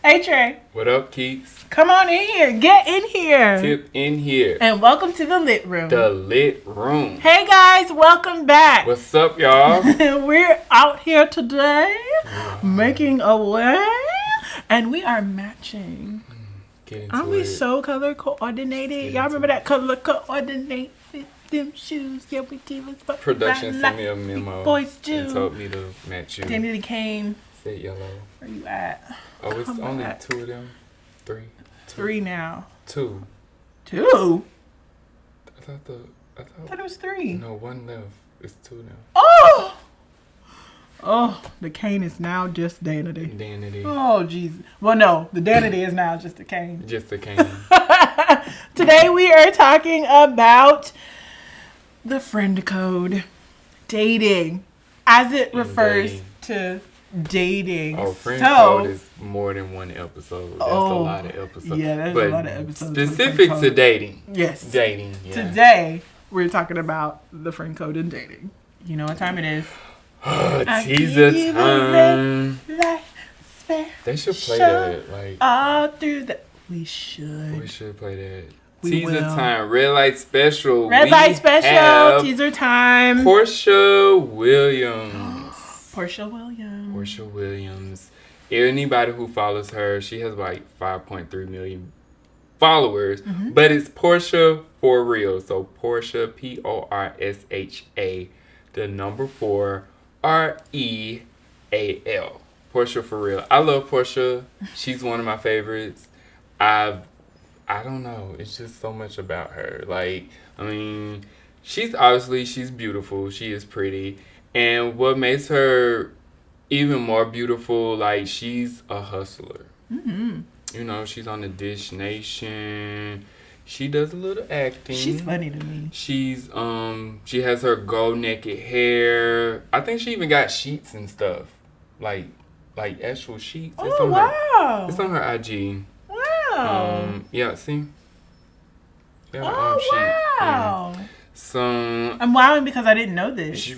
Hey Trey. What up, Keeks? Come on in here. Get in here. Tip in here. And welcome to the Lit Room. The Lit Room. Hey guys, welcome back. What's up, y'all? We're out here today making a way. And we are matching. Aren't we so color coordinated? Y'all remember that color coordinate with them shoes? Yeah, we divas. But Production sent me a memo. Boys do. And told me to match you. Danny came. Said yellow. Where you at? Oh, it's only two of them? Three? Three now. Two. Two? I thought it was three. No, one left. It's two now. Oh! Oh, the cane is now just Danity. Danity. Oh, Jesus. Well, no, the Danity is now just a cane. Just a cane. Today we are talking about the friend code. Dating. As it refers to dating. Oh, friend code is more than one episode. That's a lot of episodes. Yeah, that's a lot of episodes. Specific to dating. Yes. Dating, yeah. Today, we're talking about the friend code and dating. You know what time it is? Teaser time. They should play that. Like, all through the... We should play that. Teaser time. Red light special. Red light special. Teaser time. Portia Williams. Portia Williams. Anybody who follows her, she has like 5.3 million followers. But it's Portia for real. So Portia, Porsha, the number 4, REAL. Portia for real. I love Portia. She's one of my favorites. I don't know. It's just so much about her. Like, I mean, she's beautiful. She is pretty. And what makes her even more beautiful, like, she's a hustler. You know, she's on the Dish Nation. She does a little acting. She's funny to me. She's she has her gold naked hair. I think she even got sheets and stuff. Like actual sheets. Oh, wow. It's on her IG. Wow. Yeah, see? Yeah, wow. Yeah. So I'm wowing because I didn't know this. She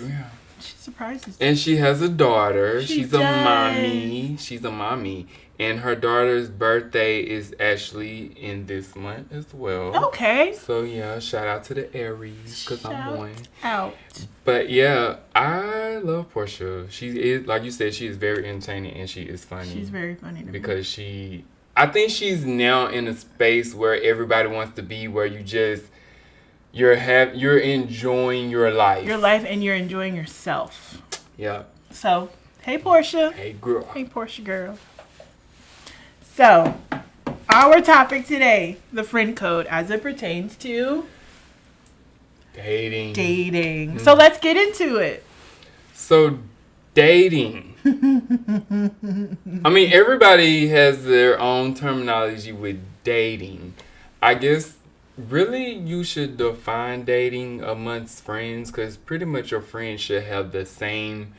surprises me. And she has a daughter. She's a mommy. She's a mommy. And her daughter's birthday is actually in this month as well. Okay. So, yeah, shout out to the Aries because I'm one. Out. But, yeah, I love Portia. She is, like you said, she is very entertaining and she is funny. She's very funny to me. Because I think she's now in a space where everybody wants to be, where you're enjoying your life. Your life and you're enjoying yourself. Yeah. So, hey, Portia. Hey, girl. Hey, Portia girl. So, our topic today, the friend code as it pertains to dating. So, let's get into it. So, dating. I mean, everybody has their own terminology with dating. I guess, really, you should define dating amongst friends because pretty much your friends should have the same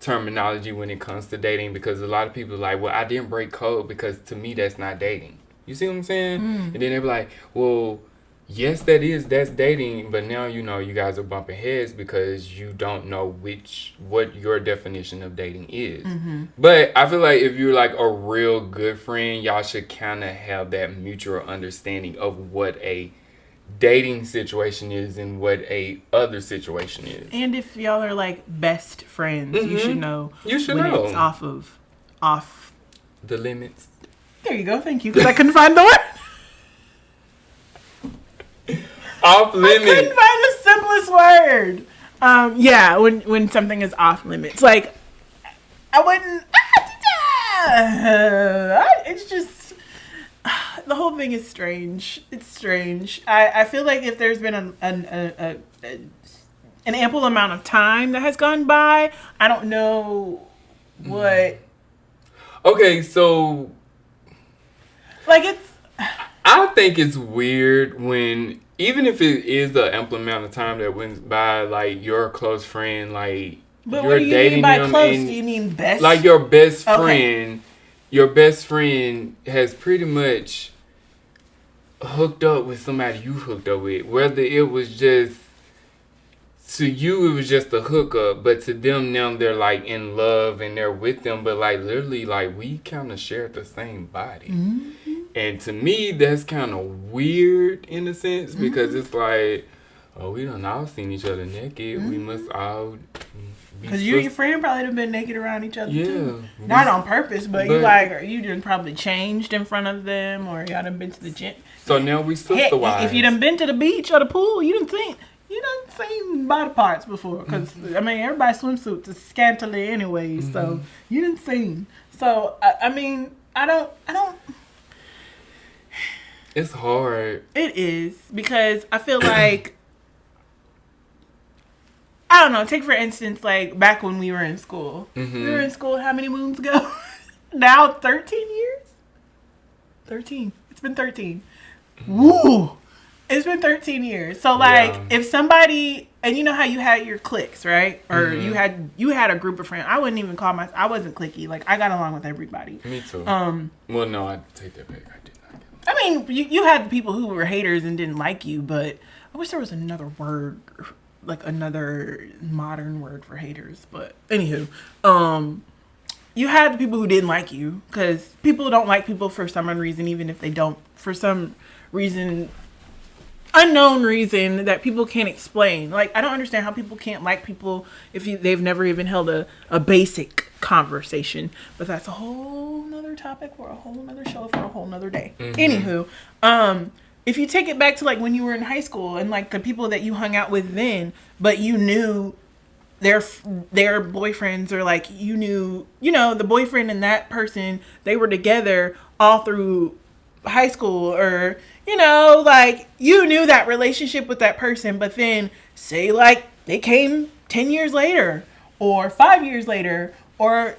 terminology when it comes to dating, because a lot of people are like, well, I didn't break code because to me that's not dating. You see what I'm saying? And then they're like, well, yes, that's dating, but now you guys are bumping heads because you don't know what your definition of dating is. But I feel like if you're like a real good friend, y'all should kind of have that mutual understanding of what a dating situation is and what a other situation is. And if y'all are like best friends, you should know it's off the limits. There you go. Thank you, because I couldn't find the word. Off limits. I couldn't find the simplest word. Yeah, when something is off limits, like I wouldn't. It's just. The whole thing is strange. It's strange. I feel like if there's been an ample amount of time that has gone by, I don't know what. Okay, so. Like it's. I think it's weird when, even if it is the ample amount of time that went by, like your close friend, like but you're what do you dating mean by them, close? and Do you mean best? like your best friend. Okay. Your best friend has pretty much hooked up with somebody you hooked up with, whether it was just to you it was just a hookup, but to them now they're like in love and they're with them, but like literally like we kind of share the same body. Mm-hmm. And to me that's kind of weird in a sense because it's like, oh, we done all seen each other naked. We must all because you and your friend probably have been naked around each other too. Not on purpose, but you done probably changed in front of them, or y'all done been to the gym. So now we sister wives. If you done been to the beach or the pool, you done seen body parts before. Because I mean, everybody's swimsuits is scantily anyway, so you done seen. So I mean, I don't. It's hard. It is because I feel like. I don't know. Take for instance, like back when we were in school. We were in school how many moons ago? Now 13 years? 13. It's been 13. Woo! It's been 13 years. So like if somebody, and you know how you had your cliques, right? Or you had a group of friends. I wouldn't even call I wasn't cliquey. Like I got along with everybody. Me too. Well, no, I take that back. I did not get along. I mean, you had people who were haters and didn't like you, but I wish there was another word, like another modern word for haters. But anywho, you had the people who didn't like you because people don't like people for some reason, even if they don't, for some reason, unknown reason that people can't explain. Like, I don't understand how people can't like people if they've never even held a basic conversation. But that's a whole nother topic for a whole nother show for a whole nother day. Anywho, if you take it back to like when you were in high school and like the people that you hung out with then, but you knew their boyfriends, or like you knew, the boyfriend and that person, they were together all through high school, or like you knew that relationship with that person, but then say like they came 10 years later or 5 years later or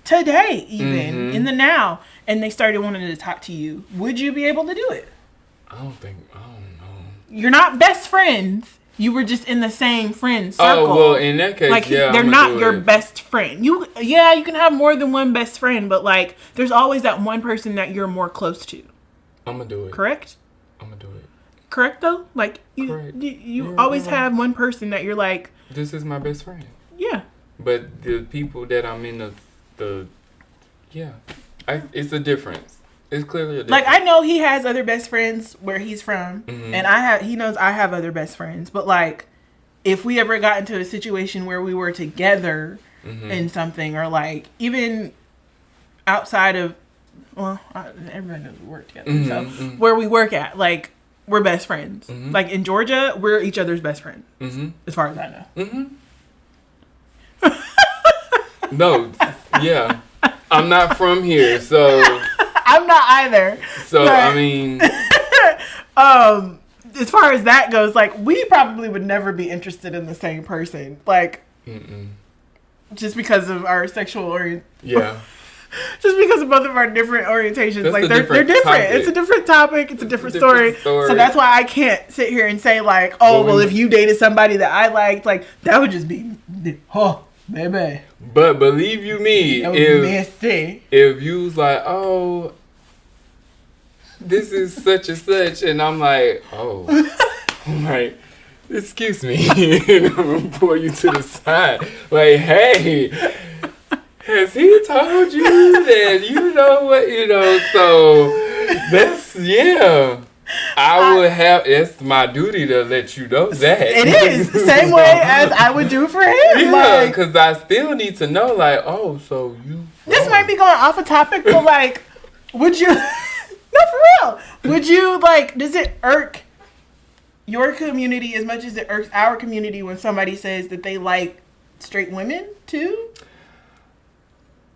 today even in the now, and they started wanting to talk to you, would you be able to do it? I don't know. You're not best friends. You were just in the same friend circle. Oh, well, in that case, like, they're not your best friend. You can have more than one best friend, but like there's always that one person that you're more close to. I'm gonna do it. Correct? I'm gonna do it. Correct though? Like you always have one person that you're like, this is my best friend. Yeah. But the people that I'm in it's a difference. It's clearly a difference. Like, I know he has other best friends where he's from, and he knows I have other best friends. But like, if we ever got into a situation where we were together in something, or like even outside of, well, everybody knows we work together. So where we work at, like, we're best friends. Like in Georgia, we're each other's best friend, as far as I know. No, yeah, I'm not from here, so. I'm not either. So, but, I mean. As far as that goes, like, we probably would never be interested in the same person. Like, just because of our sexual orientation. Yeah. Just because of both of our different orientations. That's like, they're different. Topic. It's a different topic. It's a different story. So that's why I can't sit here and say, like, well, if you dated somebody that I liked, like, that would just be, baby. But believe you me, if you was like, oh, this is such and such, and I'm like, I'm like, excuse me, and I'm gonna pull you to the side, like, hey, has he told you that you know what, so that's, I would have, it's my duty to let you know that. It is. Same way as I would do for him. Yeah, because I still need to know, like, so you. This might be going off a topic, but like, would you, no, for real, would you, like, does it irk your community as much as it irks our community when somebody says that they like straight women too?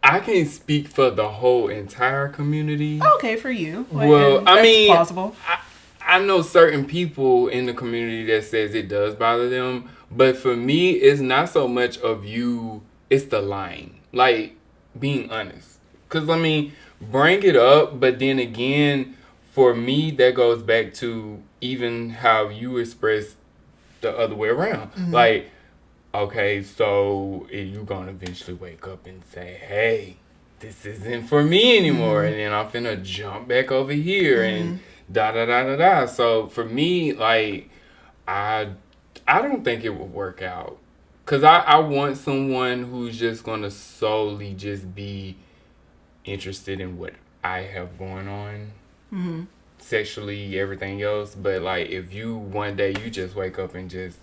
I can't speak for the whole entire community. Okay, for you. Well, I mean, plausible. I know certain people in the community that says it does bother them, but for me, it's not so much of you, it's the lying. Like, being honest. Because, I mean, bring it up, but then again, for me, that goes back to even how you express the other way around. Like, okay, so you're going to eventually wake up and say, hey, this isn't for me anymore. And then I'm finna jump back over here and da-da-da-da-da. So for me, like, I I don't think it would work out. Because I want someone who's just going to solely just be interested in what I have going on. Mm-hmm. Sexually, everything else. But, like, if you one day you just wake up and just,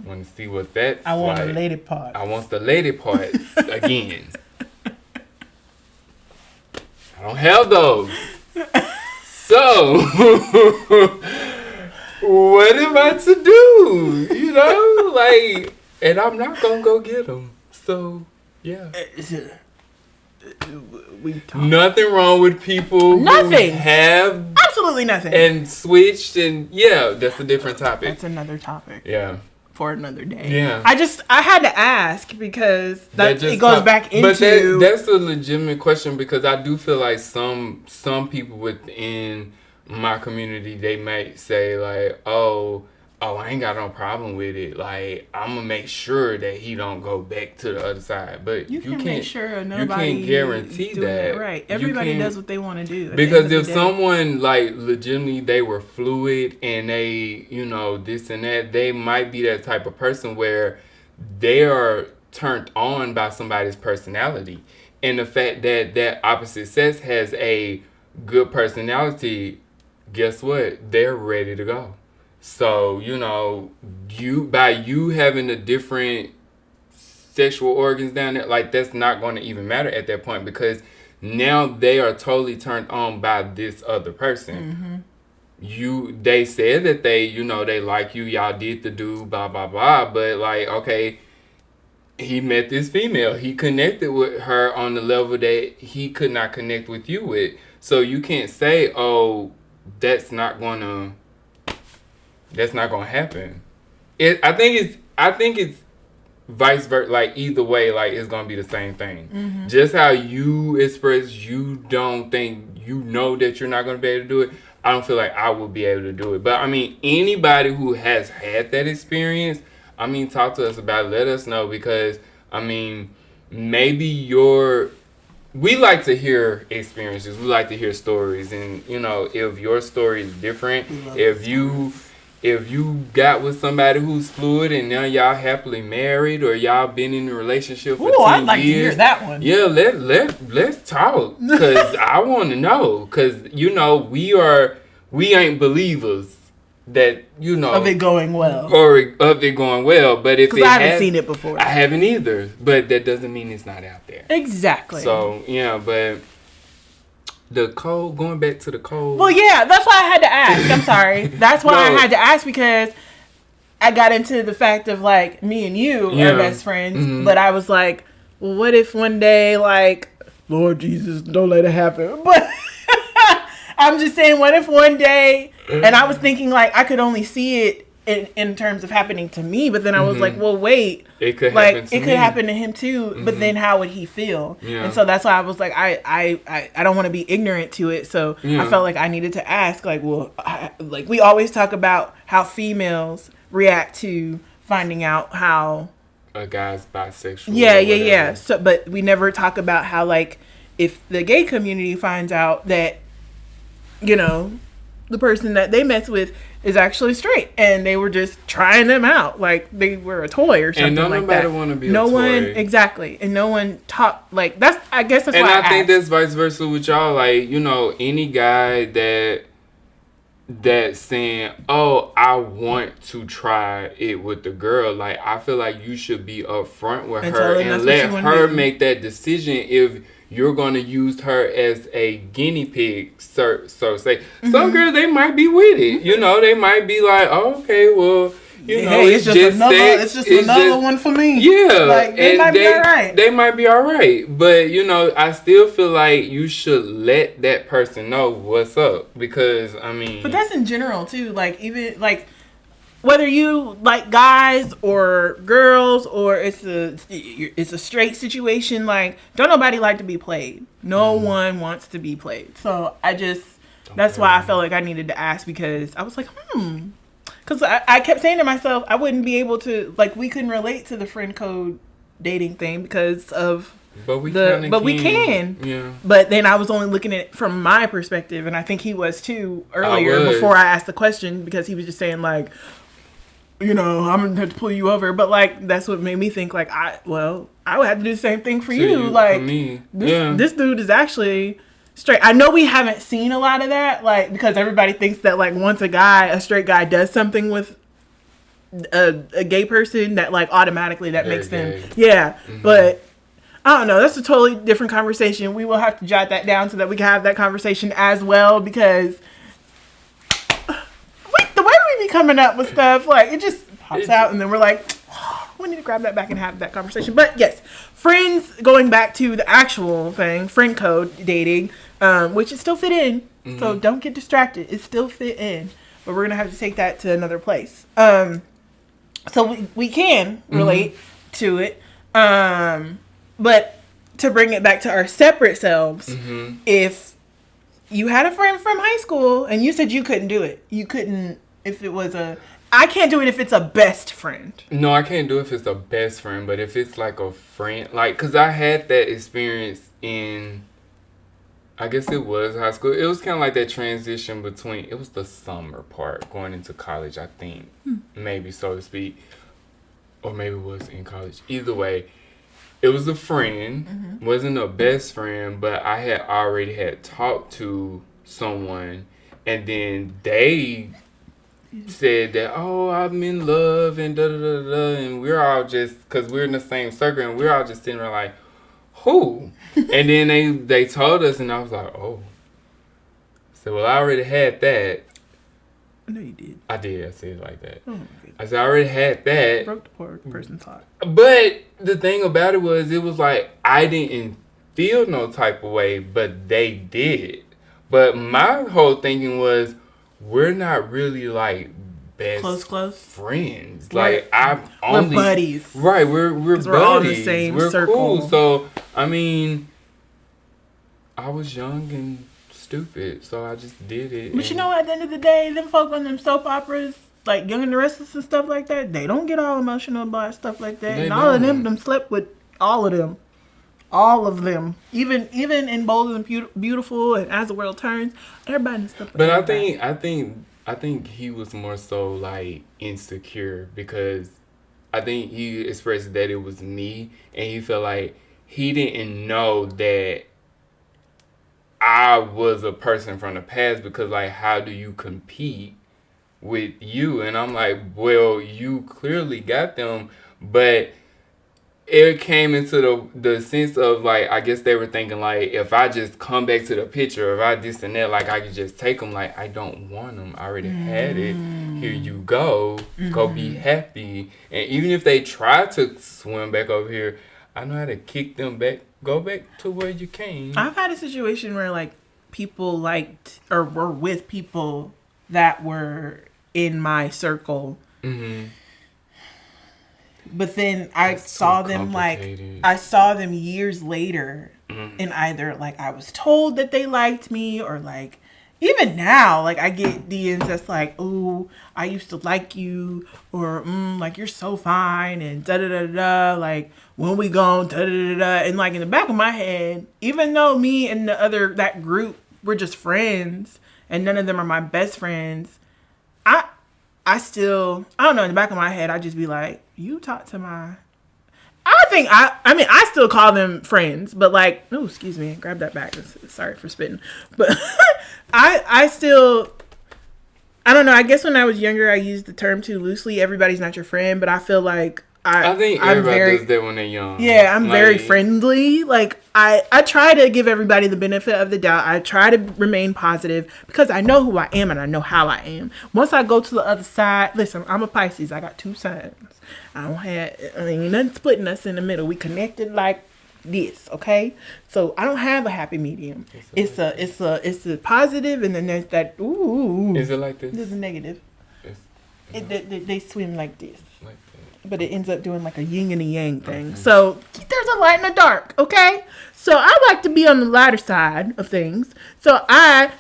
want to see what that's I want like. the lady parts. I want the lady parts again. I don't have those. So, what am I to do? Like, and I'm not going to go get them. So, yeah. Nothing wrong with people who have absolutely nothing and switched, and that's a different topic. That's another topic. Yeah. For another day. Yeah. I had to ask because it goes back into. But that's a legitimate question, because I do feel like some people within my community, they might say like, oh, I ain't got no problem with it. Like, I'm gonna make sure that he don't go back to the other side. But you can't make sure nobody. You can't guarantee that. Right. Everybody does what they want to do. Because if someone like legitimately they were fluid and they, this and that, they might be that type of person where they are turned on by somebody's personality, and the fact that that opposite sex has a good personality, guess what? They're ready to go. So, by you having the different sexual organs down there, like, that's not going to even matter at that point, because now they are totally turned on by this other person. Mm-hmm. They said that they like you, y'all did the do, blah, blah, blah, but like, okay, he met this female. He connected with her on the level that he could not connect with you with. So you can't say, oh, that's not going to happen. I think it's vice versa. Like, either way, like, it's gonna be the same thing. Mm-hmm. Just how you express you don't think that you're not gonna be able to do it, I don't feel like I will be able to do it. But I mean, anybody who has had that experience, I mean, talk to us about it. Let us know, because I mean, maybe we like to hear experiences. We like to hear stories, and if your story is different, if you got with somebody who's fluid and now y'all happily married, or y'all been in a relationship for 10 I'd like years, to hear that one. Yeah, let's talk, because I want to know, because we ain't believers that of it going well, or of it going well. But if I haven't seen it before, I haven't either. But that doesn't mean it's not out there. Exactly. So but. The code, going back to the code. Well, yeah, that's why I had to ask. I'm sorry. That's why I had to ask, because I got into the fact of, like, me and you are best friends. Mm-hmm. But I was like, well, what if one day, like, Lord Jesus, don't let it happen. But I'm just saying, what if one day, and I was thinking, like, I could only see it in terms of happening to me, but then I was like, well, wait, it could happen to him too, but then how would he feel? Yeah. And so that's why I was like, I don't want to be ignorant to it, so I felt like I needed to ask, like, well, like, we always talk about how females react to finding out how a guy's bisexual. Yeah. So, but we never talk about how, like, if the gay community finds out that, the person that they mess with is actually straight, and they were just trying them out like they were a toy or something like that. And nobody want to be no a toy. One, exactly. And no one talked, like, that's, I guess that's and why I think that's vice versa with y'all. Like, any guy that's saying, oh, I want to try it with the girl, like, I feel like you should be upfront with her and let her make that decision if you're going to use her as a guinea pig, so say. Mm-hmm. Some girls, they might be with it. They might be like, oh, okay, well, it's just another, sex. It's just another one for me. Yeah. Like, they might be all right. They might be all right. But, I still feel like you should let that person know what's up. Because, I mean... But that's in general, too. Like, even, like... Whether you like guys or girls, or it's a straight situation, like, don't nobody like to be played. No one wants to be played. So that's why I felt like I needed to ask, because I was like, because I kept saying to myself, I wouldn't be able to, like, we couldn't relate to the friend code dating thing because of But we can. Yeah. But then I was only looking at it from my perspective, and I think he was too earlier before I asked the question, because he was just saying like, I'm gonna have to pull you over. But like, that's what made me think like, I would have to do the same thing for you. Like, for me. This dude is actually straight. I know we haven't seen a lot of that, like, because everybody thinks that like once a straight guy does something with a gay person, that like automatically that makes them but I don't know, that's a totally different conversation. We will have to jot that down so that we can have that conversation as well, because the way we be coming up with stuff, like, it just pops out and then we're like, we need to grab that back and have that conversation. But yes, friends, going back to the actual thing, friend code dating, which is still fit in, so don't get distracted, it's still fit in, but we're gonna have to take that to another place. So we can relate to it. But to bring it back to our separate selves, if you had a friend from high school and you said you couldn't do it, you couldn't if it was I can't do it if it's a best friend. No, I can't do it if it's a best friend, but if it's like a friend, like, because I had that experience in, I guess it was high school. It was kind of like that transition between, it was the summer part going into college, I think, maybe, so to speak, or maybe it was in college. Either way, it was a friend, wasn't a best friend, but I had already had talked to someone, and then they said that, oh, I'm in love, and da-da-da-da, and we're all just, because we're in the same circle, and we're all just sitting there like, who? And then they told us, and I was like, oh. So, well, I already had that. No, you did. I did. I said it like that. Oh, I said, I already had that. Broke the poor person's heart. But the thing about it was like, I didn't feel no type of way, but they did. But my whole thinking was, we're not really like best close friends. Like, we're buddies. Right, we're buddies. We're all in the same circle. Cool. So, I mean, I was young and stupid, so I just did it. But you know what, at the end of the day, them folk on them soap operas, like Young and the Restless and stuff like that, they don't get all emotional about stuff like that. And all of them slept with all of them. All of them. Even in Bold and Beautiful and As the World Turns, everybody slept with everybody. I think he was more so like insecure, because I think he expressed that it was me, and he felt like he didn't know that I was a person from the past, because like, how do you compete with you? And I'm like, well, you clearly got them, but it came into the sense of like, I guess they were thinking like, if I just come back to the picture, if I this and that, like I could just take them. Like, I don't want them. I already had it. Here you go. Go be happy. And even if they try to swim back over here, I know how to kick them back. Go back to where you came. I've had a situation where like people liked or were with people that were in my circle. But then I saw them years later, and either like I was told that they liked me, or like even now, like I get DMs that's like, oh, I used to like you, or like you're so fine, and da da da da, like when we gone, da da da da, and like in the back of my head, even though me and that group were just friends, and none of them are my best friends, I still, I don't know, in the back of my head, I just be like, you talk to I still call them friends, but like, oh, excuse me, grab that back. Sorry for spitting. But I still, I don't know, I guess when I was younger, I used the term too loosely. Everybody's not your friend, but I feel like I think everybody does that when they're young. Yeah, I'm very friendly. Like, I try to give everybody the benefit of the doubt. I try to remain positive because I know who I am and I know how I am. Once I go to the other side, listen, I'm a Pisces. I got two signs. Ain't nothing splitting us in the middle. We connected like this, okay? So I don't have a happy medium. It's a positive, and then there's that, ooh. Is it like this? There's a negative. They swim like this. But it ends up doing like a yin and a yang thing. So there's a light and a dark, okay? So I like to be on the lighter side of things. So I'm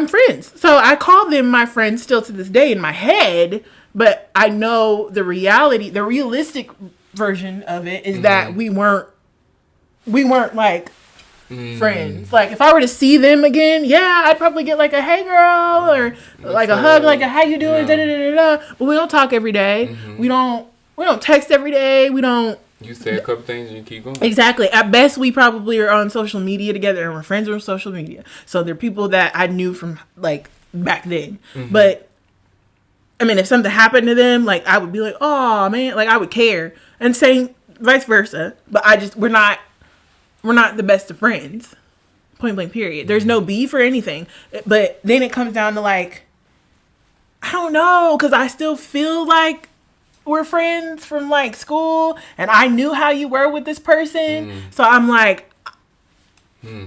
friends. So I call them my friends still to this day in my head, but I know the reality, the realistic version of it is that we weren't like friends. Like if I were to see them again, yeah, I'd probably get like a hey girl or like a hug, like a how you doing, da da da da. But we don't talk every day. We don't text every day. We don't. You say a couple things and you keep going. Exactly. At best, we probably are on social media together and we're friends on social media. So they're people that I knew from like back then. But I mean, if something happened to them, like I would be like, oh man, like I would care, and same vice versa. But we're not the best of friends. Point blank. Period. There's no beef or anything. But then it comes down to like, I don't know, because I still feel like we're friends from like school, and I knew how you were with this person. So I'm like,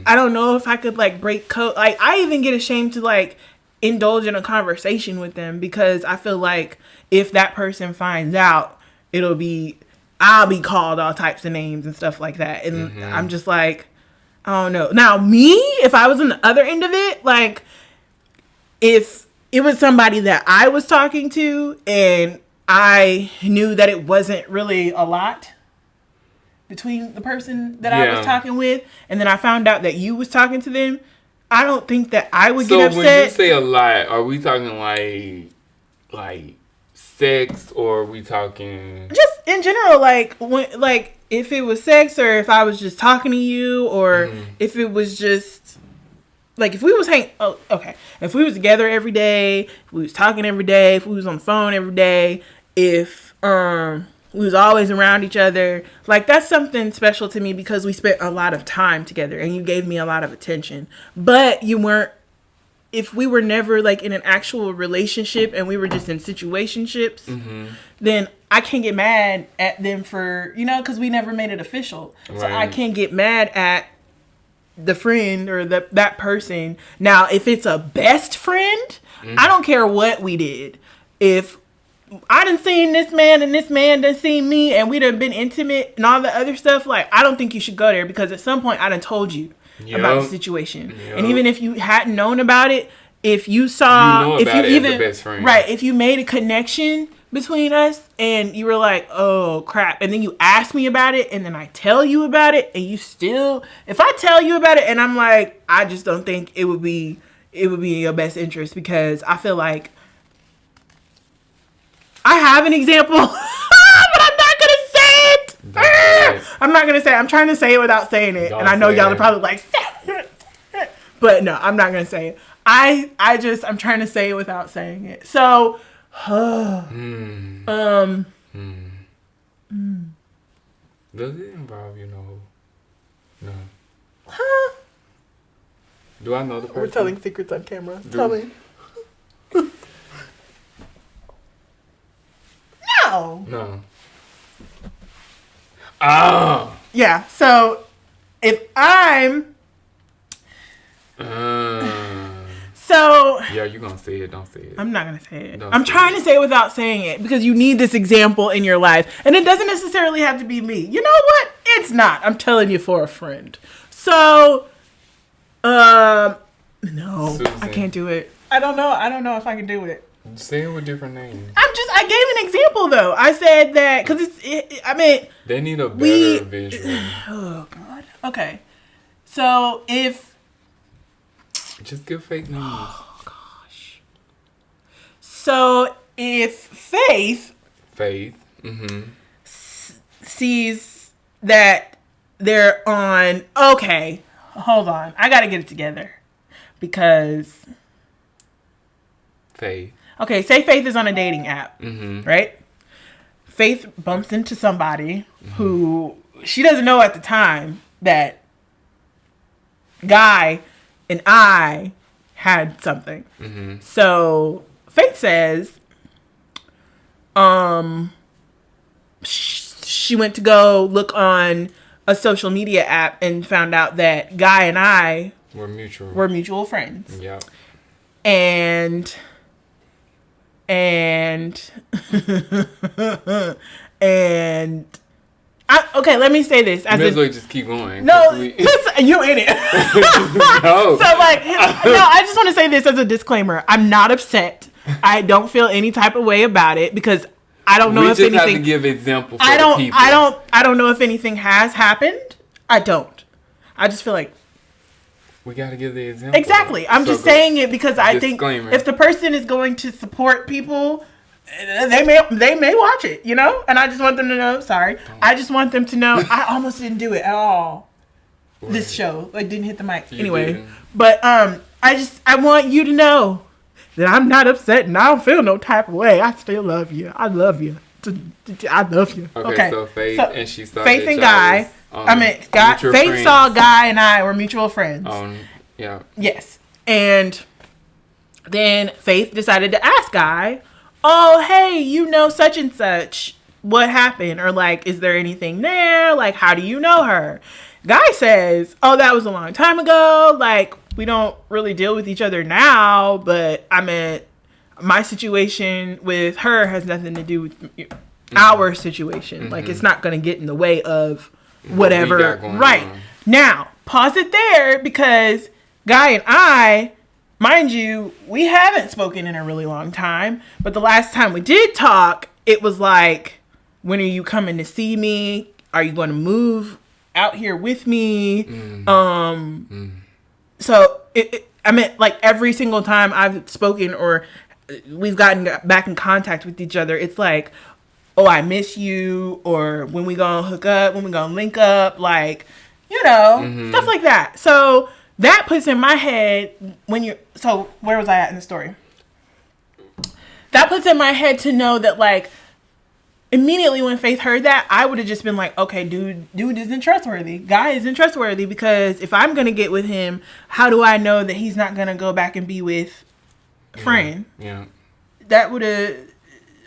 I don't know if I could like break code. Like I even get ashamed to like indulge in a conversation with them because I feel like if that person finds out, I'll be called all types of names and stuff like that. And I'm just like, I don't know. Now me, if I was on the other end of it, like if it was somebody that I was talking to and I knew that it wasn't really a lot between the person that I was talking with, and then I found out that you was talking to them, I don't think that I would get upset. So when you say a lot, are we talking like sex, or are we talking just in general, like when, like if it was sex, or if I was just talking to you, or if it was just like if we was if we was together every day, if we was talking every day, if we was on the phone every day, if we was always around each other, like that's something special to me because we spent a lot of time together and you gave me a lot of attention. But if we were never like in an actual relationship and we were just in situationships, then I can't get mad at them for, because we never made it official. Right. So I can't get mad at the friend or that person. Now, if it's a best friend, I don't care what we did. If I done seen this man and this man done seen me and we done been intimate and all the other stuff, like, I don't think you should go there because at some point I done told you about the situation. And even if you hadn't known about it, if you saw, if you made a connection between us and you were like, oh crap, and then you ask me about it and then I tell you about it and you still, if I tell you about it and I'm like, I just don't think it would be in your best interest because I feel like I have an example, but I'm not going to say it. I'm not going to say it. I'm trying to say it without saying it. And I know y'all are probably like, but no, I'm not going to say it. I'm trying to say it without saying it. So, does it involve, no. Do I know the person? We're telling secrets on camera. Tell me. No. Oh. Yeah. So if I'm. So. Yeah, you're going to say it. Don't say it. I'm not going to say it. I'm trying to say it without saying it because you need this example in your life. And it doesn't necessarily have to be me. You know what? It's not. I'm telling you for a friend. So. No. Susan. I can't do it. I don't know if I can do it. Say it with different names. I gave an example though. I said that because they need a better visual. Oh God. Okay. So if just give fake names. Oh gosh. So if Faith sees that they're on. Okay, hold on. I gotta get it together because Faith. Okay, say Faith is on a dating app, right? Faith bumps into somebody who she doesn't know at the time that Guy and I had something. So Faith says, she went to go look on a social media app and found out that Guy and I were mutual friends. Yeah. And okay, let me say this. You may as well just keep going. No, you in it. No. So I just want to say this as a disclaimer. I'm not upset. I don't feel any type of way about it because I don't know if anything. We just have to give example for the people. I don't know if anything has happened. I don't. I just feel like we got to give the example. Exactly. I'm just saying it because I think if the person is going to support people, they may watch it, you know? And I just want them to know, I just want them to know I almost didn't do it at all. What? This show. Like, didn't hit the mic. Anyway. Didn't. But I want you to know that I'm not upset and I don't feel no type of way. I still love you. I love you. I love you. Okay. So Faith and she saw Faith and Guy. Faith saw Guy and I were mutual friends. Yeah. Yes. And then Faith decided to ask Guy, oh, hey, you know such and such. What happened? Or like, is there anything there? Like, how do you know her? Guy says, oh, that was a long time ago. Like, we don't really deal with each other now. But I mean, my situation with her has nothing to do with our situation. Mm-hmm. Like, it's not going to get in the way of whatever. Right. On. Now, pause it there because Guy and I, mind you, we haven't spoken in a really long time. But the last time we did talk, it was like, when are you coming to see me? Are you going to move out here with me? So I mean, like every single time I've spoken or we've gotten back in contact with each other, it's like, oh, I miss you, or when we gonna hook up, when we gonna link up, like, you know, stuff like that. So that puts in my head so where was I at in the story? That puts in my head to know that, like, immediately when Faith heard that, I would have just been like, okay, dude isn't trustworthy. Guy isn't trustworthy because if I'm going to get with him, how do I know that he's not going to go back and be with Fran? Yeah. That would have,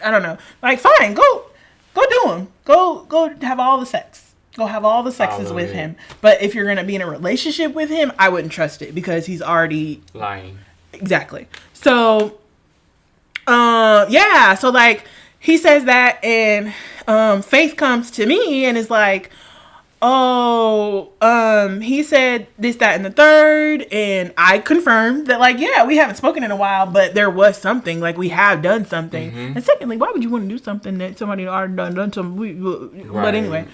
I don't know. Like, fine, go do him. Go have all the sex. Go have all the sexes with him. But if you're going to be in a relationship with him, I wouldn't trust it because he's already lying. Exactly. So, yeah. So, like, he says that, and Faith comes to me and is like, oh, he said this, that, and the third. And I confirmed that, like, yeah, we haven't spoken in a while, but there was something. Like, we have done something. Mm-hmm. And secondly, why would you want to do something that somebody already done something? Right. But anyway,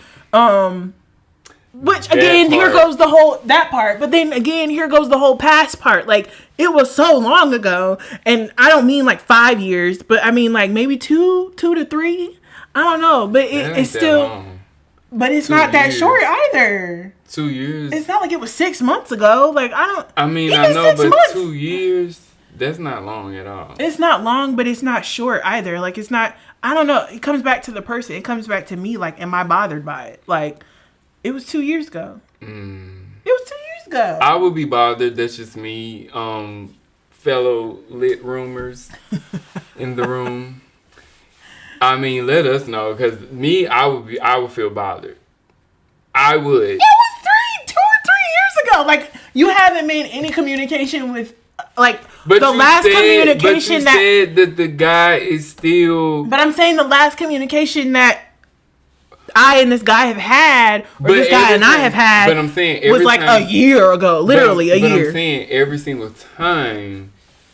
which, again, here goes the whole, that part. But then, again, here goes the whole past part. Like, it was so long ago. And I don't mean, like, 5 years. But I mean, like, maybe 2 to 3. I don't know. But it's still... Long. But it's not that short either. 2 years? It's not like it was 6 months ago. Like, I mean, I know, but months, 2 years, that's not long at all. It's not long, but it's not short either. Like, it's not... I don't know. It comes back to the person. It comes back to me. Like, am I bothered by it? Like... It was 2 years ago. It was 2 years ago. I would be bothered. That's just me. Fellow lit roomers in the room. I mean, let us know, because I would feel bothered. I would. It was 2 or 3 years ago. Like, you haven't made any communication with, like, communication but you said that the guy is still. But I'm saying the last communication that I and this guy have had, or this guy and I have had, but I'm saying was like a year ago, literally a year. But I'm saying every single time,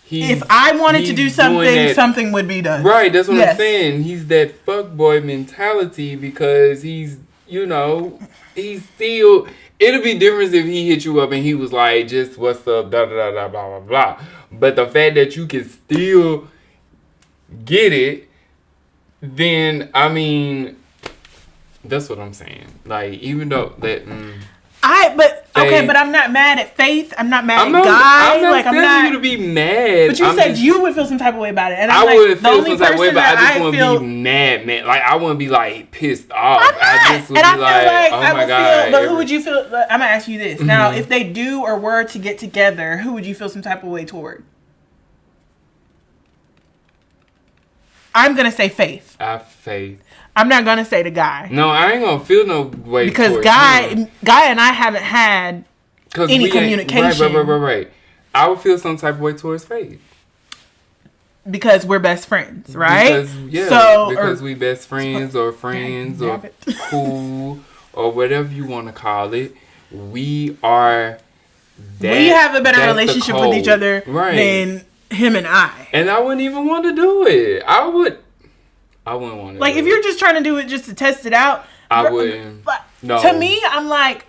if I wanted to do something, something would be done. Right, that's what I'm saying. He's that fuckboy mentality because he's, you know, he's still. It'll be different if he hit you up and he was like, just what's up, da da da da, blah blah blah. But the fact that you can still get it, then I mean. That's what I'm saying. Like, even though that... but I'm not mad at Faith. I'm not mad at Guy. I'm not you to be mad. But you said you would feel some type of way about it. And I would feel some type of way, but I just want to be mad, man. Like, I wouldn't be, like, pissed off. I just would be like, oh my God. But who would you feel... I'm going to ask you this. Mm-hmm. Now, if they do or were to get together, who would you feel some type of way toward? I'm going to say Faith. Faith. I'm not gonna say the guy. No, I ain't gonna feel no way because Guy and I haven't had any communication. Right. I would feel some type of way towards Faith because we're best friends, right? Because we best friends or friends or cool or whatever you want to call it. We are. We have a better relationship with each other than him and I. And I wouldn't even want to do it. I would. I wouldn't want to. Like, if you're just trying to do it just to test it out, I wouldn't. No. To me, I'm like,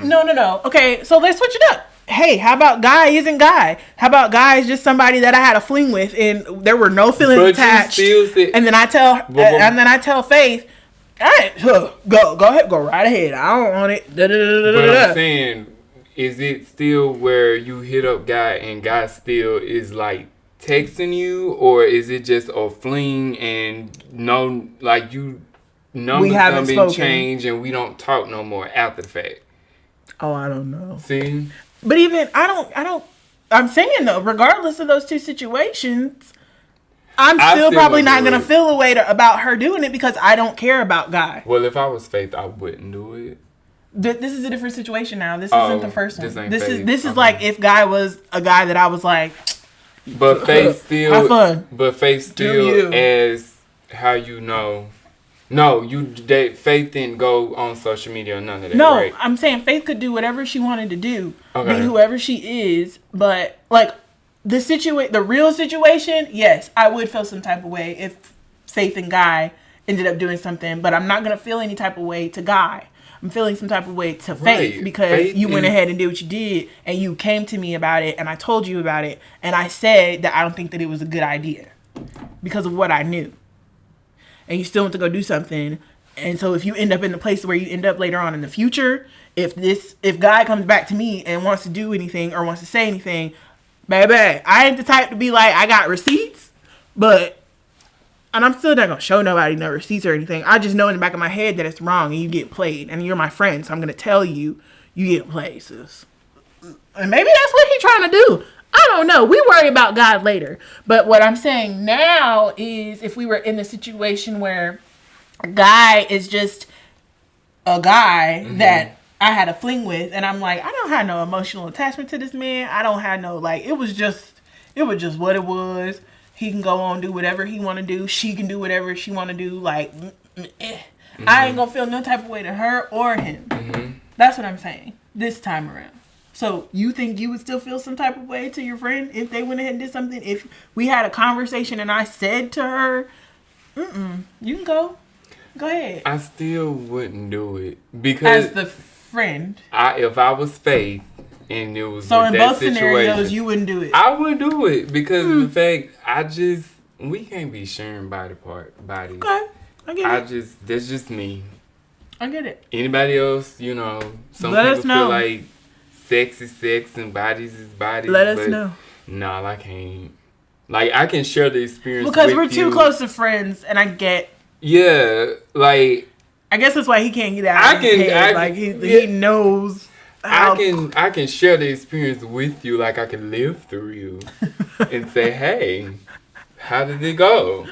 no. Okay, so let's switch it up. Hey, how about guy isn't guy? How about guy is just somebody that I had a fling with and there were no feelings attached? And then I tell Faith, all right, go ahead, go right ahead. I don't want it. But I'm saying, is it still where you hit up guy and guy still is like texting you, or is it just a fling and no, like you numbers have been changed and we don't talk no more after the fact? Oh, I don't know. See, but even I'm saying though, regardless of those two situations, I'm still probably not gonna feel a way about her doing it because I don't care about guy. Well, if I was Faith, I wouldn't do it. This is a different situation now. This isn't the first one. This is like if guy was a guy that I was like. But Faith still, have fun. But Faith still, as how you know, Faith didn't go on social media or none of that. No, right? I'm saying Faith could do whatever she wanted to do, be whoever she is. But like the real situation, yes, I would feel some type of way if Faith and Guy ended up doing something. But I'm not gonna feel any type of way to Guy. I'm feeling some type of way to Faith because you went ahead and did what you did and you came to me about it and I told you about it and I said that I don't think that it was a good idea because of what I knew. And you still want to go do something. And so if you end up in the place where you end up later on in the future, if Guy comes back to me and wants to do anything or wants to say anything, baby, I ain't the type to be like, I got receipts, and I'm still not going to show nobody no receipts or anything. I just know in the back of my head that it's wrong and you get played. And you're my friend, so I'm going to tell you, you get played, sis. And maybe that's what he's trying to do. I don't know. We worry about God later. But what I'm saying now is if we were in the situation where a guy is just a guy that I had a fling with, and I'm like, I don't have no emotional attachment to this man. I don't have no, like, it was just what it was. He can go on do whatever he want to do. She can do whatever she want to do. Like, I ain't gonna feel no type of way to her or him. That's what I'm saying this time around. So you think you would still feel some type of way to your friend if they went ahead and did something? If we had a conversation and I said to her, you can go ahead. I still wouldn't do it because as the friend, if I was Faith. And it was so in both scenarios, you wouldn't do it. I would do it because of the fact we can't be sharing bodies. Okay, I get it. That's just me. I get it. Anybody else, some people feel like sex is sex and bodies is bodies. Let us know. No, I can't. Like I can share the experience because with we're too close to friends, and I get. Yeah, like. I guess that's why he can't get out of his head. He knows. I can share the experience with you, like I can live through you and say, hey, how did it go?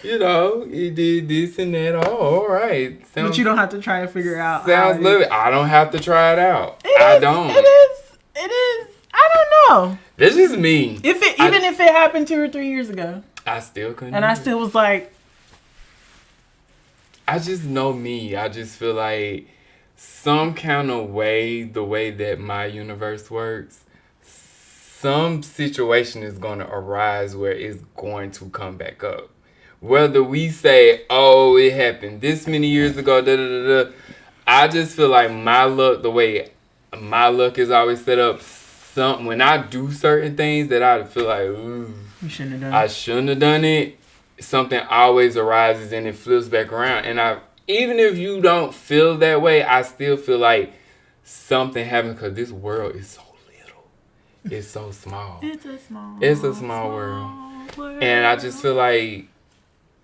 He did this and that. Oh, all right. But you don't have to try to figure out. Sounds lovely. I don't have to try it out. I don't. It is. I don't know. This is me. If it happened 2 or 3 years ago. I still couldn't. And I still was like. I just know me. I just feel like some kind of way, the way that my universe works, some situation is going to arise where it's going to come back up. Whether we say, oh, it happened this many years ago, I just feel like my luck, the way my luck is always set up, when I do certain things that I feel like, ooh, you shouldn't have done I shouldn't have done it, something always arises and it flips back around. And even if you don't feel that way, I still feel like something happened because this world is so little. It's so small. It's a small world. And I just feel like,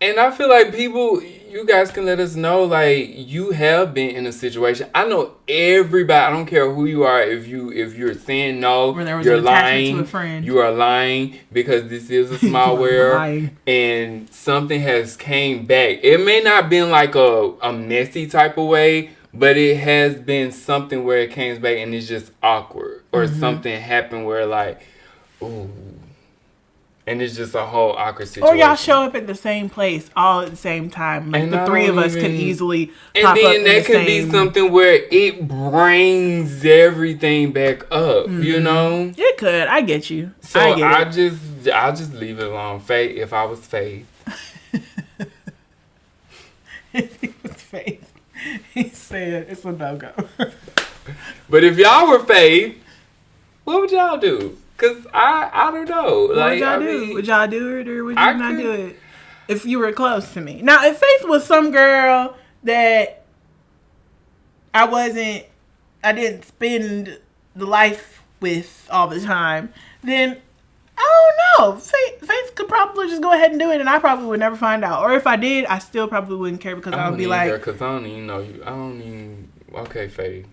and I feel like people, you guys can let us know, like, you have been in a situation. I know everybody, I don't care who you are, if you're saying no, you're lying. To a friend. You are lying because this is a small world and something has came back. It may not been like a messy type of way, but it has been something where it came back and it's just awkward. Or something happened where like, ooh. And it's just a whole awkward situation. Or y'all show up at the same place all at the same time. Like, the three of us could easily pop up. And then that could be something where it brings everything back up, It could. I get you. So I just leave it alone. Faith, if I was Faith, saying it's a no-go. But if y'all were Faith, what would y'all do? Because I don't know. What like, would y'all I do? mean, Would y'all do it or would you not do it? If you were close to me. Now, if Faith was some girl that I didn't spend the life with all the time, then I don't know. Faith could probably just go ahead and do it, and I probably would never find out. Or if I did, I still probably wouldn't care because I would be like, because I don't even know you. I don't even. Okay, Faith.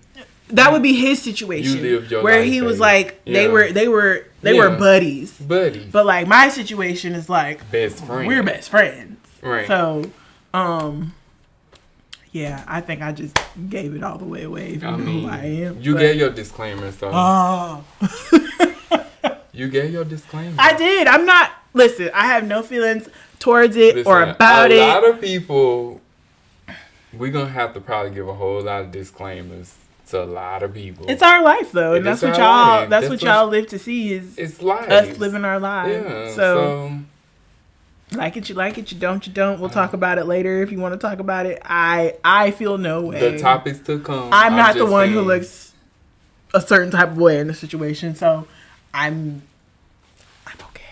That would be his situation. You lived your where life, he was Faith. like they were buddies. But like my situation is like best friends. We're best friends. Right. So, yeah, I think I just gave it all the way away. If you know who I am. You gave your disclaimer, so. Oh. You gave your disclaimer. I did. I'm not. Listen, I have no feelings towards it or about it. A lot of people. We're gonna have to probably give a whole lot of disclaimers to a lot of people. It's our life, though, and that's what y'all. Life. That's what y'all live to see is. It's life. Us living our lives. Yeah. So like it, you like it. You don't. We'll talk about it later if you want to talk about it. I feel no way. The topics to come. I'm not the one who looks a certain type of way in the situation, so I'm okay.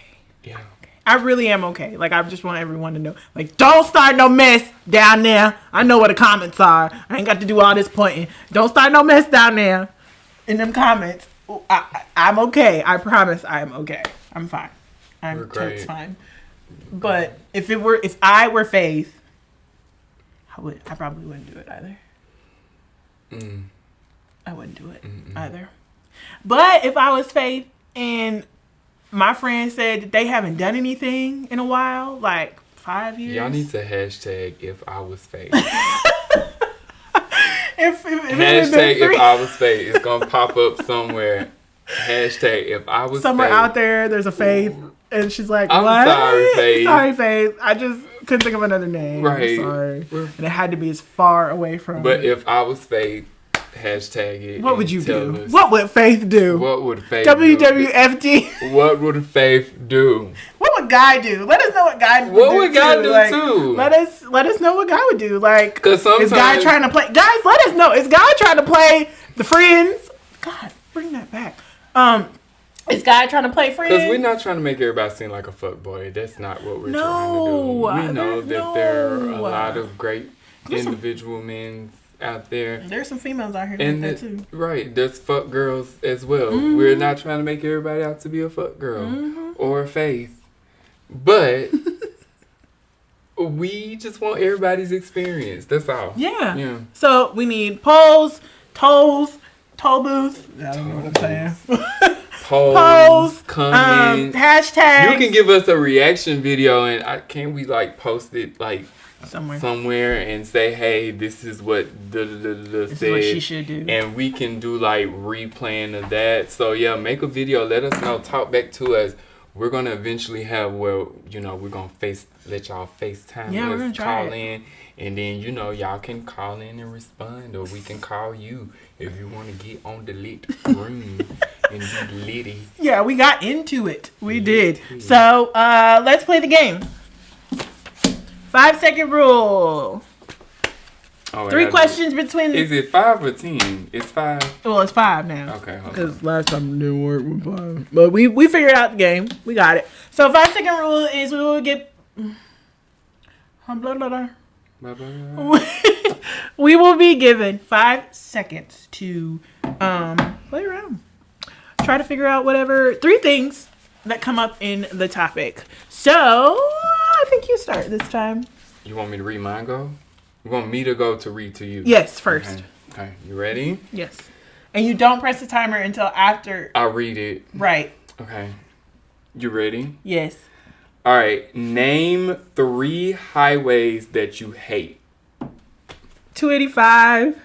Yeah. I really am okay. Like, I just want everyone to know. Like, don't start no mess down there. I know what the comments are. I ain't got to do all this pointing. Don't start no mess down there in them comments. I'm okay. I promise I am okay. I'm fine. I'm totes fine. But if I were Faith, I probably wouldn't do it either. I wouldn't do it either. But if I was Faith and my friend said that they haven't done anything in a while, like 5 years. Y'all need to hashtag if I was Faith. Hashtag if I was Faith. It's going to pop up somewhere. Hashtag if I was somewhere Faith. out there, there's a Faith. And she's like, I'm what? sorry, Faith. Sorry, Faith. I just couldn't think of another name. Right. I'm sorry. And it had to be as far away from But if I was Faith, hashtag it. What would you do? What would Faith do? What would Faith WWFD. do? What would Faith do? What would Guy do? Let us know what Guy would do. What would Guy do too? Let us know what Guy would do. Like, because sometimes is Guy trying to play? Guys, let us know. Is Guy trying to play the Friends? God, bring that back. Is Guy trying to play Friends? Because we're not trying to make everybody seem like a fuckboy. That's not what we're trying to do. We know that there are a lot of great individual men out there. There's some females out here like that too. Right. There's fuck girls as well. We're not trying to make everybody out to be a fuck girl or a Faith. But we just want everybody's experience. That's all. Yeah. So we need polls, toll booth. I don't know what I'm saying. Polls, comments, hashtags. You can give us a reaction video and can we like post it like somewhere and say, hey, this is what this is what she should do, and we can do like replaying of that. So yeah, make a video, let us know, talk back to us. We're gonna eventually have we're gonna let y'all FaceTime. Yeah, we're gonna call in, and then y'all can call in and respond, or we can call you if you want to get on the lit room and be litty. Yeah, we got into it. We did. So let's play the game. 5-second rule. Oh, 3 questions between. Is it 5 or 10? It's 5. Well, it's 5 now. Okay. Because last time it didn't work with 5. But we figured out the game. We got it. So 5-second rule is we will get. We will be given 5 seconds to play around. Try to figure out 3 things that come up in the topic. So I think you start this time. You want me to read mine? You want me to go to read to you? Yes, first. Okay. You ready? Yes. And you don't press the timer until after I read it. Right. Okay. You ready? Yes. All right. Name 3 highways that you hate. 285,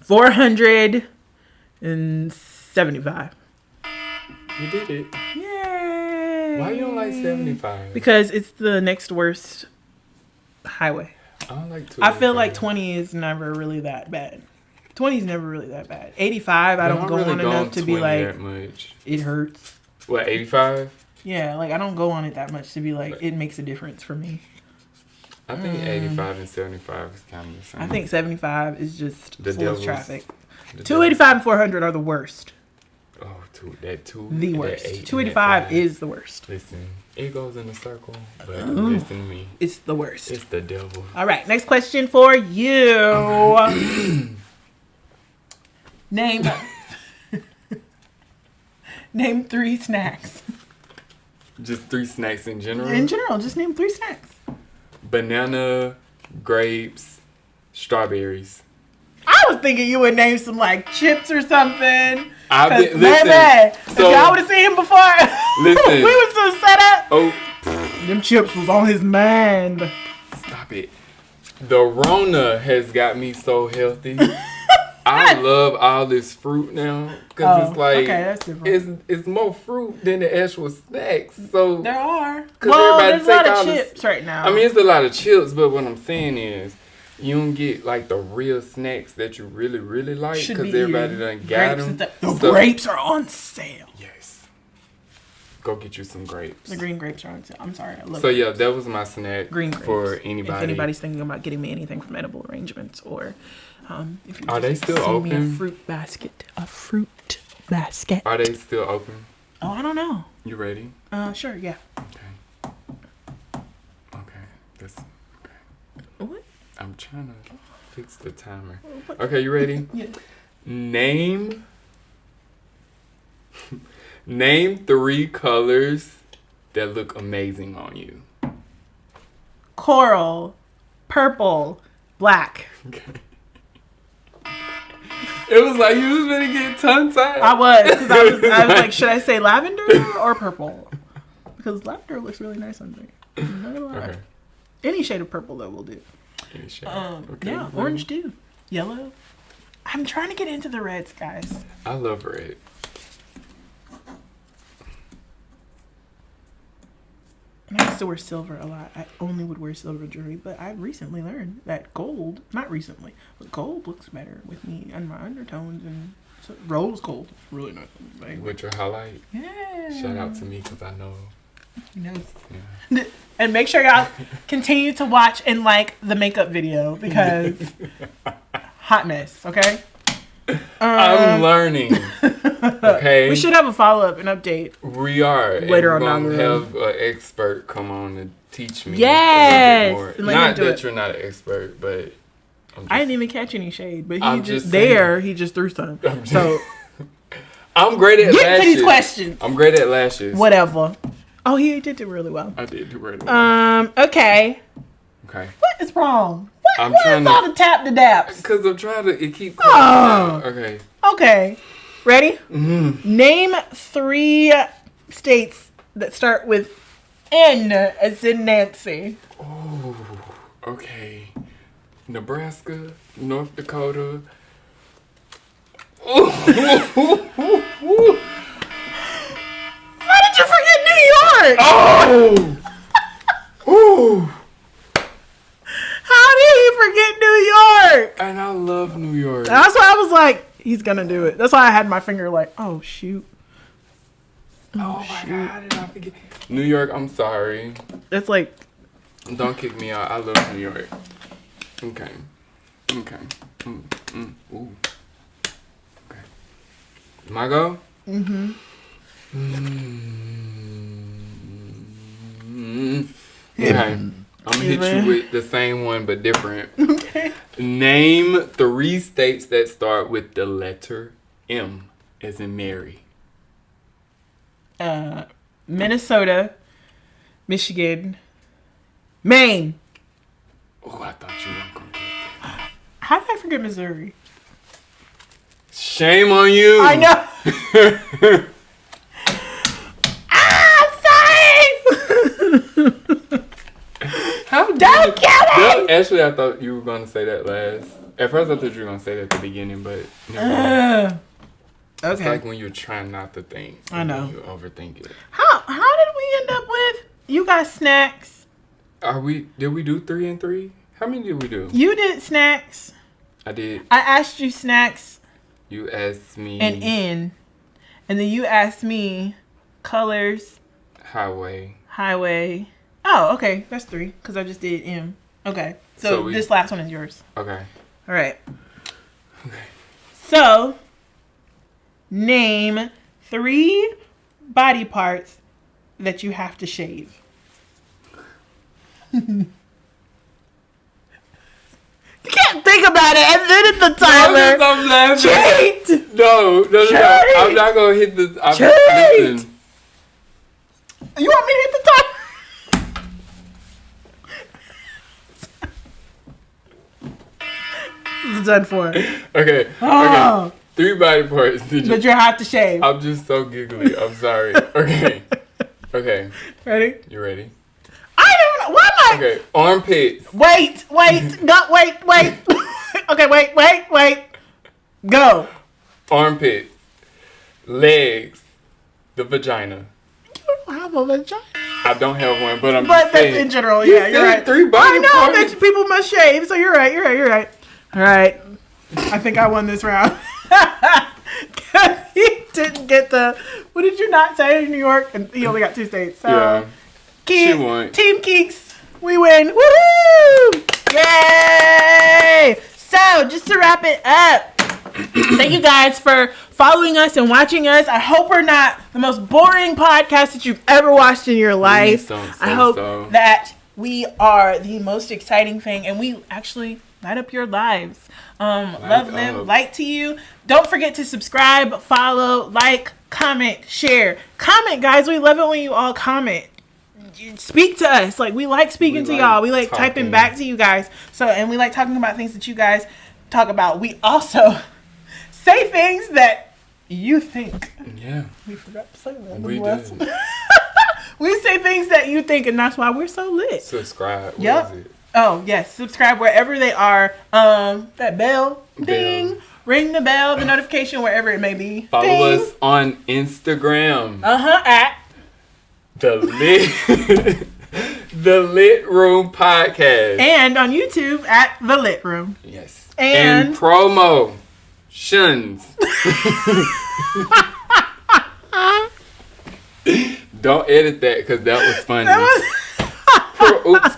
400, and 75. You did it. Yay. Why you don't like 75? Because it's the next worst highway. I don't like 285. I feel like 20 is never really that bad. 20 is never really that bad. 85, I don't go on enough to be like, that much. It hurts. What, 85? Yeah, like I don't go on it that much to be like, it makes a difference for me. I think 85 and 75 is kind of the same. I think 75 is just The full of devil's- traffic. the 285 and 400 are the worst. Oh, two. The that worst. 8 and 285 that 5. is the worst. Listen, it goes in a circle, but listen to me. It's the worst. It's the devil. All right, next question for you. Name 3 snacks. Just 3 snacks in general. In general, just name 3 snacks. Banana, grapes, strawberries. I was thinking you would name some like chips or something. Listen, If y'all would have seen him before, listen. we was so set up. Oh, Them chips was on his mind. stop it. The Rona has got me so healthy. I love all this fruit now because it's like okay, that's different. it's more fruit than the actual snacks. So There are. 'cause Well, everybody there's a lot take of all this- chips right now. I mean, it's a lot of chips, but what I'm saying is, you don't get like the real snacks that you really, really like Should because be everybody eating done got grapes them. and stuff. The grapes are on sale. Yes. Go get you some grapes. The green grapes are on sale. I'm sorry, I love So yeah, grapes. that was my snack Green grapes. for anybody. If anybody's thinking about getting me anything from Edible Arrangements, or if you Are they still send me a open? fruit basket. A fruit basket. Are they still open? Oh, I don't know. You ready? Sure, yeah. Okay. Okay. This. Okay. What? I'm trying to fix the timer. Okay, you ready? Yeah. Name 3 colors that look amazing on you. Coral, purple, black. Okay. It was like you was gonna get tongue tied. I was, because I was like, should I say lavender or purple? Because lavender looks really nice on me. I'm not gonna lie. Okay. Any shade of purple though will do. Any shade. Yeah, orange too. Yellow. I'm trying to get into the reds, guys. I love red. And I used to wear silver a lot. I only would wear silver jewelry, but I recently learned that gold, not recently, but gold looks better with me and my undertones, and so rose gold is really nice on me. Like, With your highlight. yeah. Shout out to me because I know. You know. Yeah. And make sure y'all continue to watch and like the makeup video because hot mess, okay? I'm learning. Okay. We should have a follow-up and update. We are. Later and on we're down gonna the have an expert come on and teach me. Yes! A little bit And more. let him Not do that it. you're not an expert, but I didn't even catch any shade, but he I'm just just saying. there. He just threw some. So I'm great at get lashes. to these questions. I'm great at lashes. Whatever. Oh, he did do really well. I did do really well. Okay. Okay. What is wrong? I'm What trying is to- all the tap the daps? Because I'm trying to. It keep. Oh. Okay. Okay. Ready? Mm-hmm. Name 3 states that start with N as in Nancy. Oh. Okay. Nebraska, North Dakota. How did you forget New York? Oh. Ooh. How did he forget New York? And I love New York. That's why I was like, he's gonna do it. That's why I had my finger like, oh shoot. Oh my God, how did I forget? New York, I'm sorry. It's like, Don't kick me out. I love New York. Okay. Okay. Ooh. Okay. My go? Mm-hmm. Okay. I'm gonna hit you with the same one but different. okay. Name 3 states that start with the letter M as in Mary. Minnesota, Michigan, Maine. Oh, I thought you weren't gonna get that. How did I forget Missouri? Shame on you. I know. I'm sorry. How Don't kill me. Actually, I thought you were gonna say that last. At first, I thought you were gonna say that at the beginning, but never mind. It's Okay. like when you're trying not to think. I know. You overthink it. How did we end up with? You got snacks. Did we do 3 and 3? How many did we do? You did snacks. I did. I asked you snacks You asked me. and N, and then you asked me colors, Highway. highway. Oh, okay, that's 3 because I just did M. Okay. So this last one is yours. Okay. All right. Okay. So, name 3 body parts that you have to shave. You can't think about it and then hit the timer. No, I'm laughing. Cheat! No. I'm not going to hit the... Cheat! You want me to hit the timer? This is done for. Okay. Okay. 3 body parts that you have to shave. I'm just so giggly. I'm sorry. Okay. Okay. Ready? You ready? I don't know. Why am I? Okay. Armpits. Wait. No, wait. Okay, wait. Go. Armpits. Legs. The vagina. You don't have a vagina. I don't have one, but I'm But just saying. That's in general. Yeah, you're right. 3 body I know parts. that people must shave, so you're right. All right. I think I won this round. He didn't get the... What did you not say in New York? And he only got 2 states. So. Yeah. She won. Team Keeks, we win. Woohoo! Yay! So, just to wrap it up, thank you guys for following us and watching us. I hope we're not the most boring podcast that you've ever watched in your life. I hope that we are the most exciting thing and we actually light up your lives. Love, live, light to you. Don't forget to subscribe, follow, like, comment, share. Comment, guys. We love it when you all comment. Speak to us. Like, we like speaking to y'all. We like typing back to you guys. So, and we like talking about things that you guys talk about. We also say things that you think. Yeah. We forgot to say that. We did. We say things that you think, and that's why we're so lit. Subscribe. Yep. What is it? Oh, yes. Subscribe wherever they are. That bell. Ding. Ring the bell, the notification, wherever it may be. Follow us on Instagram. At The Lit Room Podcast. And on YouTube at The Lit Room. Yes. And promotions. Don't edit that because that was funny.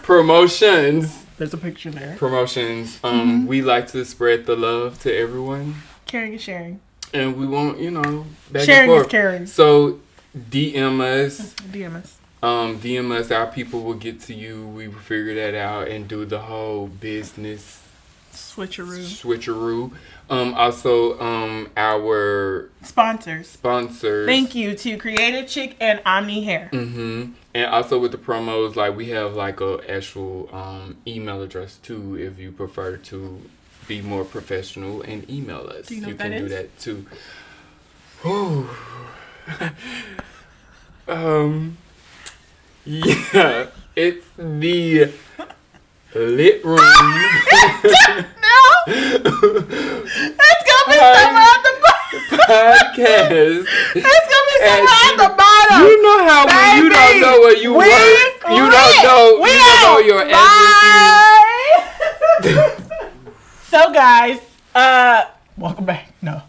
Promotions. There's a picture there. Promotions. We like to spread the love to everyone. Caring and sharing. And we want, back sharing and forth. Is caring. So DM us. DM us. Our people will get to you. We will figure that out and do the whole business switcheroo. Also, our sponsors. Thank you to Creative Chick and Omni Hair. Mm-hmm. And also with the promos, like we have like a actual email address too, if you prefer to be more professional and email us. You can do that too. Yeah, it's the Lit Room. No, it's gonna be somewhere at the bottom. Podcast. It's gonna be somewhere at the bottom. You know how when you don't know where you work, you don't know your address. So guys, welcome back. No,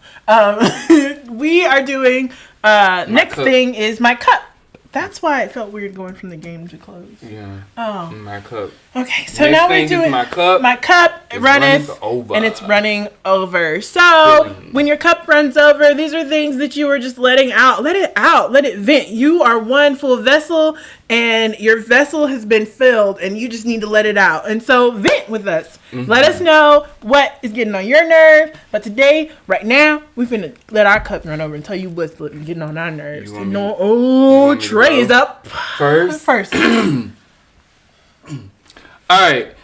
we are doing next thing is my cup. That's why it felt weird going from the game to close. Yeah. Oh. My cup. Okay, so next now we're doing my cup. My cup runneth over. And it's running over. So when your cup runs over, these are things that you are just letting out. Let it out. Let it vent. You are one full vessel and your vessel has been filled and you just need to let it out. And so vent with us. Mm-hmm. Let us know what is getting on your nerve. But today, right now, we're finna let our cup run over and tell you what's getting on our nerves. Trey is up first. All right.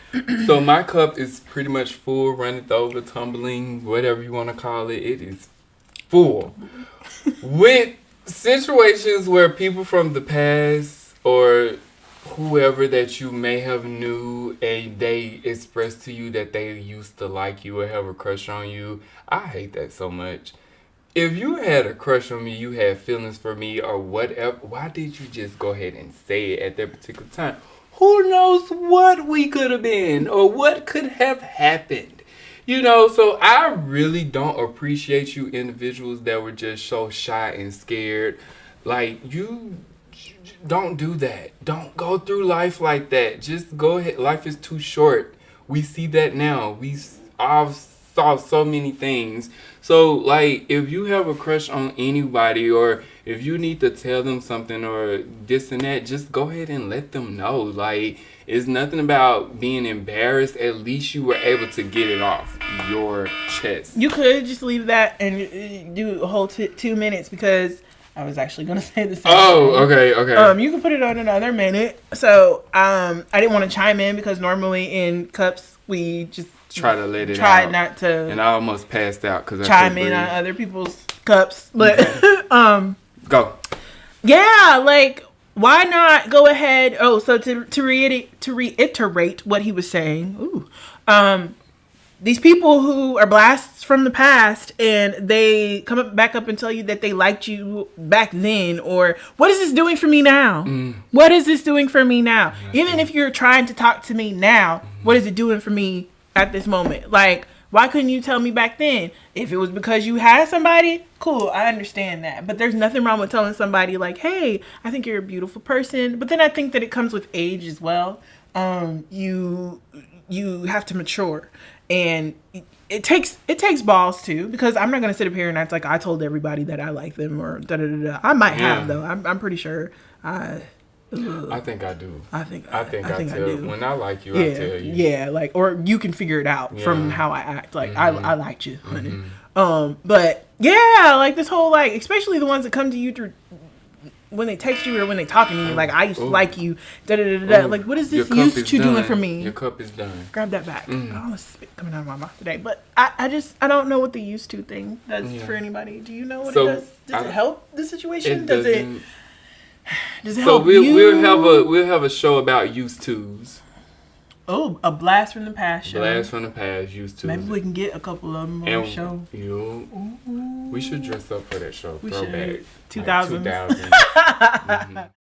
So my cup is pretty much full, runneth over, tumbling, whatever you want to call it. It is full with situations where people from the past or whoever that you may have knew and they expressed to you that they used to like you or have a crush on you. I hate that so much. If you had a crush on me, you had feelings for me or whatever, why did you just go ahead and say it at that particular time? Who knows what we could have been or what could have happened? So I really don't appreciate you individuals that were just so shy and scared. Like, you don't do that. Don't go through life like that. Just go ahead. Life is too short. We see that now. We all saw so many things. So, like, if you have a crush on anybody, or if you need to tell them something or this and that, just go ahead and let them know. Like, it's nothing about being embarrassed. At least you were able to get it off your chest. You could just leave that and do a whole 2 minutes, because I was actually going to say the same thing. Okay. You can put it on another minute. So, I didn't want to chime in because normally in cups, we just try to let it out. Try not to. And I almost passed out because I chime in on other people's cups. But, go. Yeah, like, why not go ahead? Oh, so to reiterate what he was saying. These people who are blasts from the past and they come back up and tell you that they liked you back then, or what is this doing for me now? What is this doing for me now? Even if you're trying to talk to me now, what is it doing for me at this moment? Like, why couldn't you tell me back then? If it was because you had somebody, cool, I understand that. But there's nothing wrong with telling somebody like, hey, I think you're a beautiful person. But then I think that it comes with age as well. You have to mature. And it takes balls too, because I'm not gonna sit up here and act like I told everybody that I like them or da da da da. I might have though. I'm pretty sure. I think I do. I think I tell you. When I like you, I tell you. Yeah, like, or you can figure it out from how I act. Like I liked you, honey. But yeah, like this whole, like, especially the ones that come to you through when they text you or when they talking to you, like, I used to like you, da da da da. Like, what is this used to doing for me? Your cup is done. Grab that back. Oh, it's spit coming out of my mouth today. But I don't know what the used to thing does for anybody. Do you know what it does? Does it help the situation? Does it help you? We'll have a show about used tos. Oh, a blast from the past show. Blast from the past, used to. Maybe we can get a couple of them on the show. We should dress up for that show. We Throwback. should. 2000s. Like 2000s.